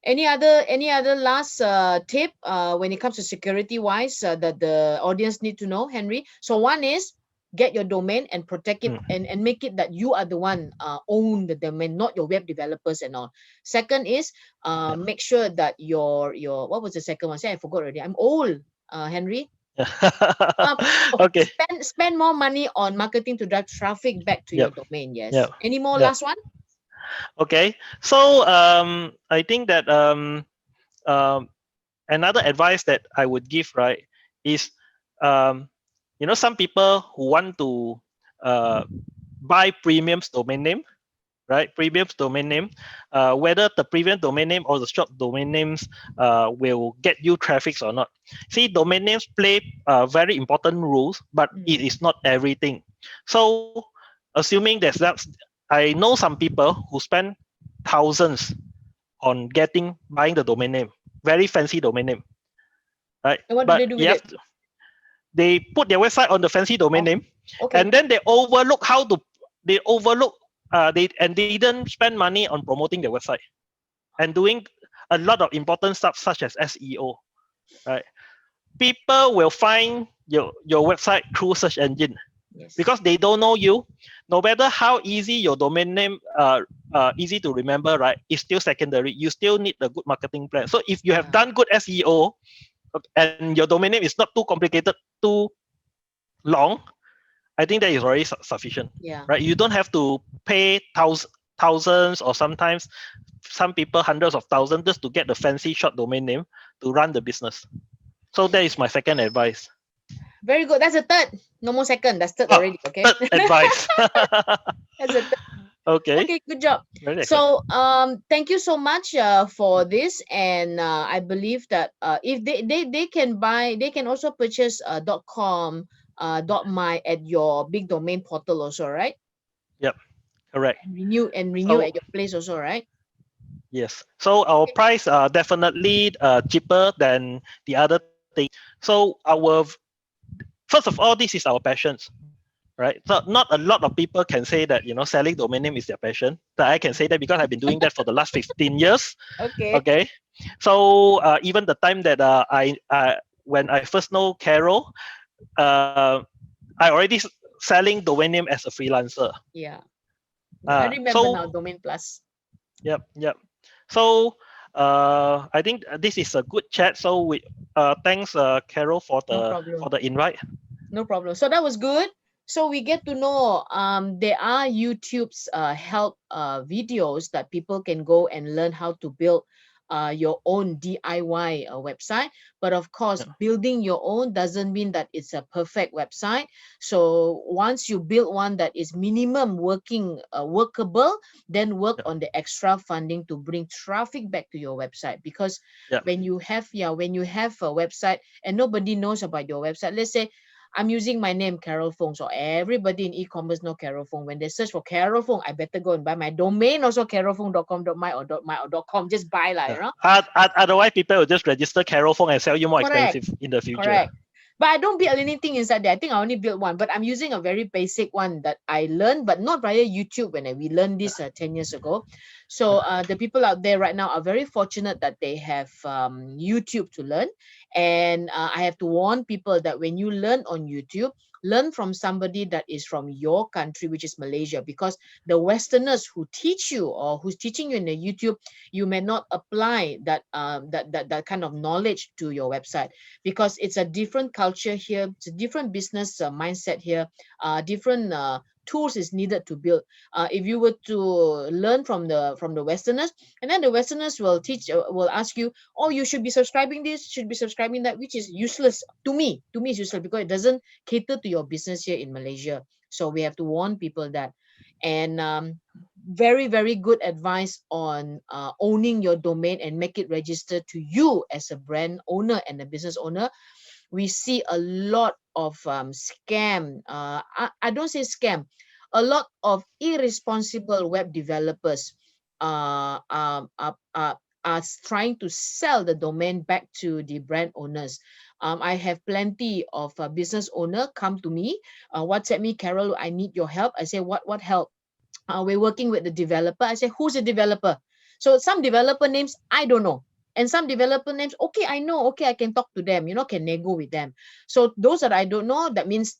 Speaker 1: any other last tip when it comes to security wise that the audience need to know, Henry? So one is get your domain and protect it,
Speaker 2: Mm.
Speaker 1: and make it that you are the one own the domain, not your web developers and all. Second is
Speaker 2: Yeah.
Speaker 1: make sure that your what was the second one? Say I forgot already. I'm old, Henry.
Speaker 2: Yeah.
Speaker 1: Oh,
Speaker 2: Okay.
Speaker 1: spend more money on marketing to drive traffic back to your
Speaker 2: Yep.
Speaker 1: domain. Yes.
Speaker 2: Yep.
Speaker 1: Any more
Speaker 2: Yep.
Speaker 1: last one?
Speaker 2: Okay. So I think that um, another advice that I would give, right, is um, some people who want to uh, buy premium domain name, right? Premium domain name, whether the premium domain name or the short domain names will get you traffic or not. See, domain names play very important roles, but it
Speaker 1: Mm.
Speaker 2: is not everything. So, assuming that I know some people who spend thousands on buying the domain name, very fancy domain name, right?
Speaker 1: And what do
Speaker 2: But
Speaker 1: they do with
Speaker 2: you have
Speaker 1: it?
Speaker 2: they put their website on the fancy domain
Speaker 1: Oh,
Speaker 2: name,
Speaker 1: okay.
Speaker 2: and then they overlook they didn't spend money on promoting their website and doing a lot of important stuff such as SEO, right? People will find your website through search engine
Speaker 1: Yes.
Speaker 2: because they don't know you. No matter how easy your domain name easy to remember, right, it's still secondary. You still need a good marketing plan. So if you have
Speaker 1: Yeah.
Speaker 2: done good SEO and your domain name is not too complicated, too long, I think that is already sufficient,
Speaker 1: Yeah.
Speaker 2: right? You don't have to pay thousands or sometimes some people hundreds of thousands just to get the fancy short domain name to run the business. So that is my second advice.
Speaker 1: Very good. That's a third. No more second. That's third
Speaker 2: Oh,
Speaker 1: already. Okay.
Speaker 2: third advice.
Speaker 1: That's a third.
Speaker 2: Okay,
Speaker 1: Okay. Good job.
Speaker 2: very excellent.
Speaker 1: So thank you so much for this, and I believe that if they can buy, they can also purchase .com .my at your big domain portal also, right?
Speaker 2: Yep, correct.
Speaker 1: And renew
Speaker 2: So
Speaker 1: at your place also, right?
Speaker 2: yes, so our
Speaker 1: Okay.
Speaker 2: price are definitely cheaper than the other thing. So first of all, this is our passions, right? So not a lot of people can say that selling domain name is their passion. But I can say that because I've been doing that for the last 15 years.
Speaker 1: Okay.
Speaker 2: Okay, so even the time that when I first know Carol, uh, I already selling domain name as a freelancer.
Speaker 1: Yeah. Yeah. I remember
Speaker 2: So
Speaker 1: now. Domain Plus.
Speaker 2: yep, yep. So I think this is a good chat. So we thanks Carol
Speaker 1: No
Speaker 2: for
Speaker 1: problem.
Speaker 2: the invite.
Speaker 1: No problem. So that was good. So we get to know there are YouTube's help videos that people can go and learn how to build your own DIY website. But of course,
Speaker 2: Yeah,
Speaker 1: building your own doesn't mean that it's a perfect website. So once you build one that is minimum workable, then work
Speaker 2: yeah,
Speaker 1: on the extra funding to bring traffic back to your website. Because
Speaker 2: yeah,
Speaker 1: when you have a website and nobody knows about your website, let's say I'm using my name, Carol Fung. So everybody in e-commerce know Carol Fung. When they search for Carol Fung, I better go and buy my domain also carolfung.com.my or .my or .com. Just buy lah,
Speaker 2: yeah. . Otherwise, people will just register Carol phone and sell you more
Speaker 1: Correct.
Speaker 2: expensive in the future.
Speaker 1: Correct. But I don't build anything inside there. I think I only built one, but I'm using a very basic one that I learned, but not via YouTube when we learned
Speaker 2: Yeah,
Speaker 1: this 10 years ago. So the people out there right now are very fortunate that they have YouTube to learn. And I have to warn people that when you learn on YouTube, learn from somebody that is from your country, which is Malaysia, because the Westerners who teach you or who's teaching you in the YouTube, you may not apply that kind of knowledge to your website because it's a different culture here, it's a different business mindset here, different tools is needed to build. If you were to learn from the Westerners, and then the Westerners will will ask you, oh, you should be subscribing this, should be subscribing that, which is useless to me. To me, it's useless because it doesn't cater to your business here in Malaysia. So we have to warn people that. And very very good advice on owning your domain and make it register to you as a brand owner and a business owner. We see a lot of scam. I don't say scam, a lot of irresponsible web developers uh, um, are, are, are trying to sell the domain back to the brand owners. I have plenty of business owner come to me, WhatsApp me, Carol, I need your help. I say, what help? We're working with the developer. I say, who's the developer? So some developer names I don't know, and some developer names, okay, I know, okay, I can talk to them, can nego with them. So those that I don't know, that means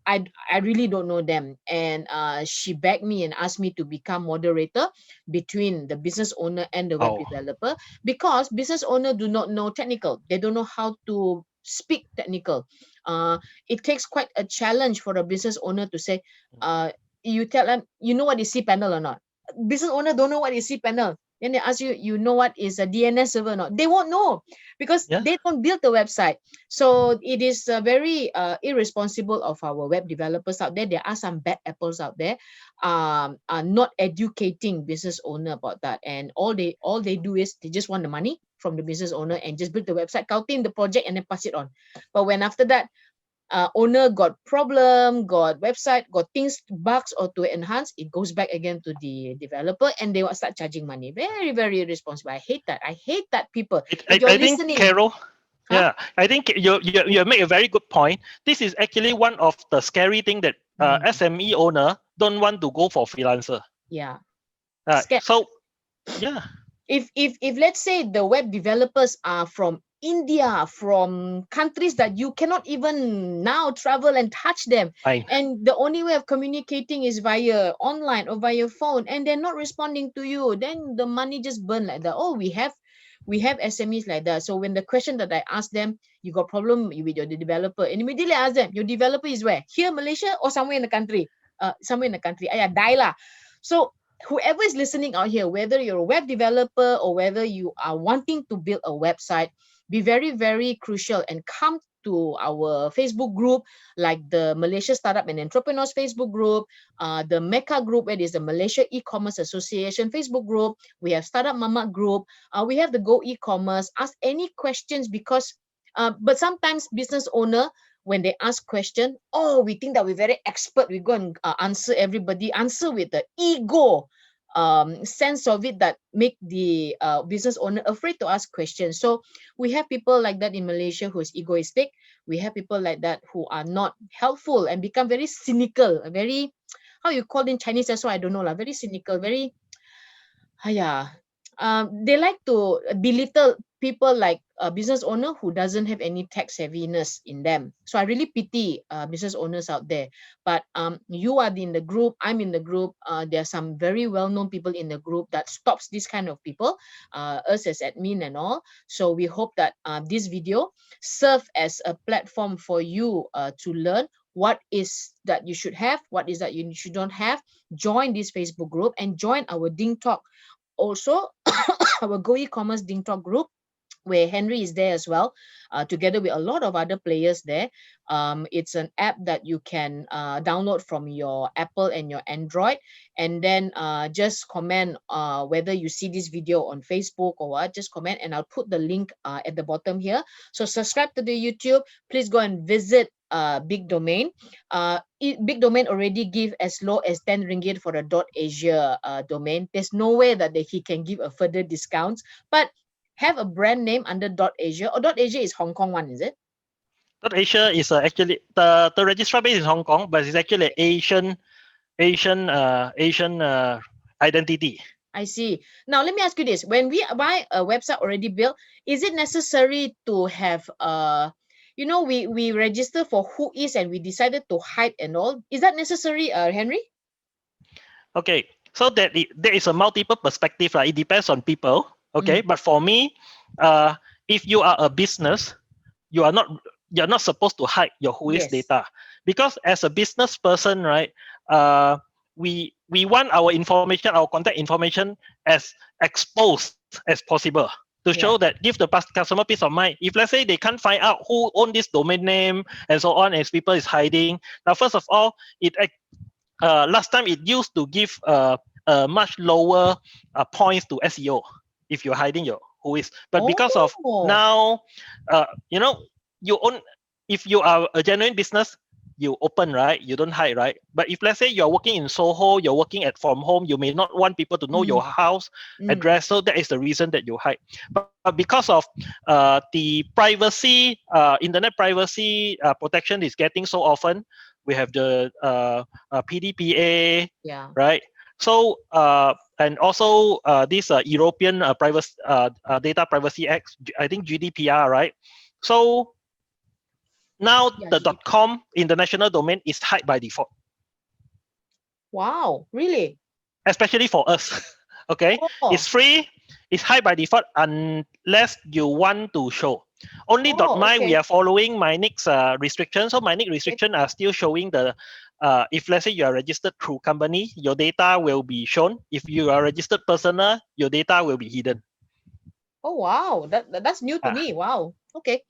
Speaker 1: I really don't know them. And she begged me and asked me to become moderator between the business owner and the web
Speaker 2: oh,
Speaker 1: developer, because business owner do not know technical. They don't know how to speak technical. It takes quite a challenge for a business owner to say, uh, you tell them, you know what is cPanel or not? Business owner don't know what is cPanel. Then they ask you, you know what is a DNS server or not? They won't know because
Speaker 2: yeah.
Speaker 1: they don't build the website. So it is very irresponsible of our web developers out there. There are some bad apples out there, are not educating business owner about that, and all they do is they just want the money from the business owner and just build the website, counting the project, and then pass it on. But when after that owner got problem, got website, got things bugs or to enhance, it goes back again to the developer and they will start charging money. Very, very irresponsible. I hate that. I hate that, people. If you're
Speaker 2: I think
Speaker 1: listening,
Speaker 2: Carol.
Speaker 1: huh?
Speaker 2: Yeah, I think you make a very good point. This is actually one of the scary thing that
Speaker 1: Mm,
Speaker 2: SME owner don't want to go for freelancer.
Speaker 1: yeah. Scam.
Speaker 2: So yeah,
Speaker 1: If let's say the web developers are from India, from countries that you cannot even now travel and touch them,
Speaker 2: fine.
Speaker 1: and the only way of communicating is via online or via phone, and they're not responding to you, then the money just burn like that. Oh, we have SMEs like that. So when the question that I ask them, you got problem with your developer, and immediately I ask them, your developer is where? Here, Malaysia, or somewhere in the country? Somewhere in the country. Die lah. So whoever is listening out here, whether you're a web developer or whether you are wanting to build a website, be very, very crucial and come to our Facebook group, like the Malaysia Startup and Entrepreneurs Facebook group, the MECA group, where is the Malaysia E-Commerce Association Facebook group. We have Startup Mama group. We have the Go E-Commerce. Ask any questions because, but sometimes business owner, when they ask question, oh, we think that we're very expert. We go and answer everybody, answer with the ego sense of it that make the business owner afraid to ask questions. So we have people like that in Malaysia who is egoistic. We have people like that who are not helpful and become very cynical, very, how you call in Chinese, that's why I don't know lah, very cynical, very, yeah, they like to belittle people like a business owner who doesn't have any tech savviness in them. So I really pity business owners out there. But you are in the group, I'm in the group. There are some very well-known people in the group that stops this kind of people, us as admin and all. So we hope that this video serve as a platform for you to learn what is that you should have, what is that you should don't have. Join this Facebook group and join our Ding Talk also our Go e-commerce Ding Talk group, where Henry is there as well, together with a lot of other players there. It's an app that you can download from your Apple and your Android, and then just comment whether you see this video on Facebook or what. Just comment, and I'll put the link at the bottom here. So subscribe to the YouTube. Please go and visit Big Domain. Big Domain already give as low as 10 ringgit for a .asia domain. There's no way that he can give a further discounts, but have a brand name under .asia, or .asia is Hong Kong one, is it?
Speaker 2: .asia is actually the registrar base is Hong Kong, but it's actually Asian identity.
Speaker 1: I see. Now let me ask you this: when we buy a website already built, is it necessary to have we register for who is and we decided to hide and all? Is that necessary, Henry?
Speaker 2: Okay, so there is a multiple perspective. It depends on people. Okay, but for me, if you are a business, you're not supposed to hide your who is data, because as a business person, right? We want our information, our contact information, as exposed as possible to show that, give the customer peace of mind. If let's say they can't find out who own this domain name and so on, as people is hiding. Now, first of all, last time it used to give a much lower points to SEO if you're hiding your who is, but because of now, you own. If you are a genuine business, you open, right? You don't hide, right? But if let's say you're working in Soho, you're working from home, you may not want people to know your house address, so that is the reason that you hide. But because of the privacy, internet privacy protection is getting so often, we have the PDPA, right? So and also this European Privacy Data Privacy Act, I think GDPR, right? So now the .com international domain is hide by default.
Speaker 1: Wow, really?
Speaker 2: Especially for us. Okay, it's free. It's hide by default unless you want to show. Only .my we are following MyNIC's restrictions. So MyNIC restrictions are still showing the. If let's say you are registered through company, your data will be shown. If you are registered personal, your data will be hidden.
Speaker 1: Oh wow, that's new to me. Wow. Okay.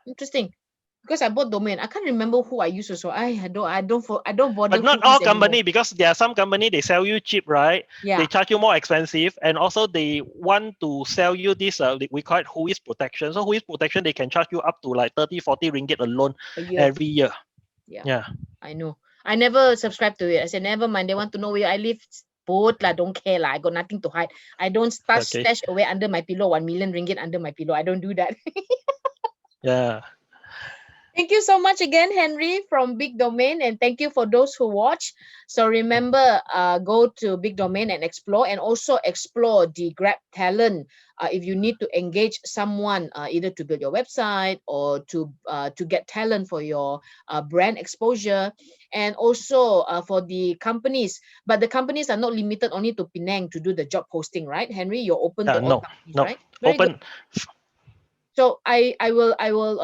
Speaker 1: Interesting. Because I bought domain, I can't remember who I use also. I don't bother.
Speaker 2: But not all company, because there are some company they sell you cheap, right?
Speaker 1: Yeah.
Speaker 2: They charge you more expensive, and also they want to sell you this. We call it who is protection. So who is protection, they can charge you up to like 30-40 ringgit alone every year.
Speaker 1: Yeah. I know. I never subscribe to it. I said never mind. They want to know where I live. Both lah, don't care lah. I got nothing to hide. I don't stash away under my pillow 1 million ringgit under my pillow. I don't do that.
Speaker 2: Yeah.
Speaker 1: Thank you so much again, Henry from Big Domain, and thank you for those who watch. So remember, go to Big Domain and explore, and also explore the Grab Talent. If you need to engage someone, either to build your website or to get talent for your brand exposure, and also for the companies. But the companies are not limited only to Penang to do the job posting, right, Henry? You're open to all companies, right? Very
Speaker 2: open.
Speaker 1: Good. So I will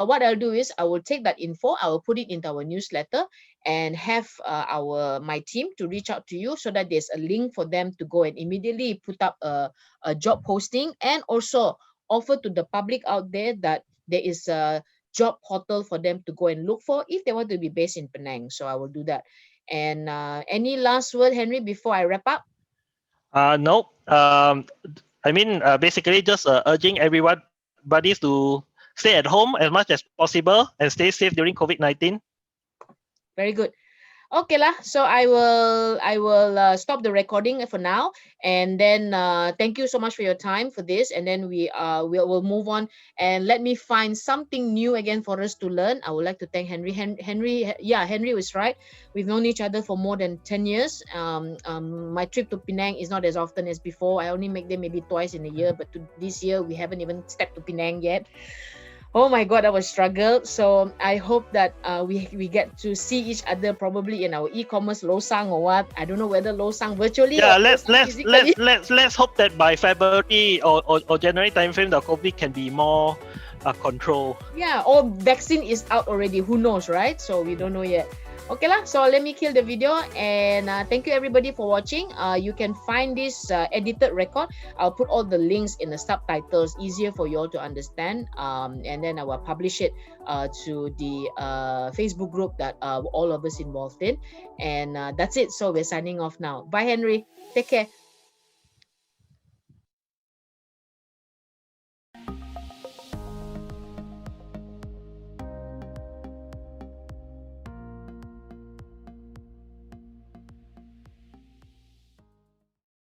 Speaker 1: what I'll do is I will take that info, I will put it into our newsletter, and have my team to reach out to you, so that there's a link for them to go and immediately put up a job posting, and also offer to the public out there that there is a job portal for them to go and look for if they want to be based in Penang. So I will do that. And any last word, Henry, before I wrap up?
Speaker 2: No. I mean, basically just urging everybody to stay at home as much as possible and stay safe during COVID-19.
Speaker 1: Very good. Okay lah. So I will stop the recording for now, and then thank you so much for your time for this, and then we'll move on, and let me find something new again for us to learn. I would like to thank Henry. Yeah, Henry was right. We've known each other for more than 10 years. My trip to Penang is not as often as before. I only make them maybe twice in a year, but this year we haven't even stepped to Penang yet. Oh my god, I was struggle. So I hope that we get to see each other probably in our e-commerce losang or what. I don't know whether losang virtually or
Speaker 2: Yeah, let's
Speaker 1: losang
Speaker 2: let's let's
Speaker 1: physically.
Speaker 2: let's let's hope that by February or January timeframe, the COVID can be more control.
Speaker 1: Yeah, or vaccine is out already. Who knows, right? So we don't know yet. Okay lah. So let me kill the video, and thank you everybody for watching. You can find this edited record. I'll put all the links in the subtitles, easier for you all to understand. And then I will publish it to the Facebook group that all of us involved in. And that's it. So we're signing off now. Bye, Henry. Take care.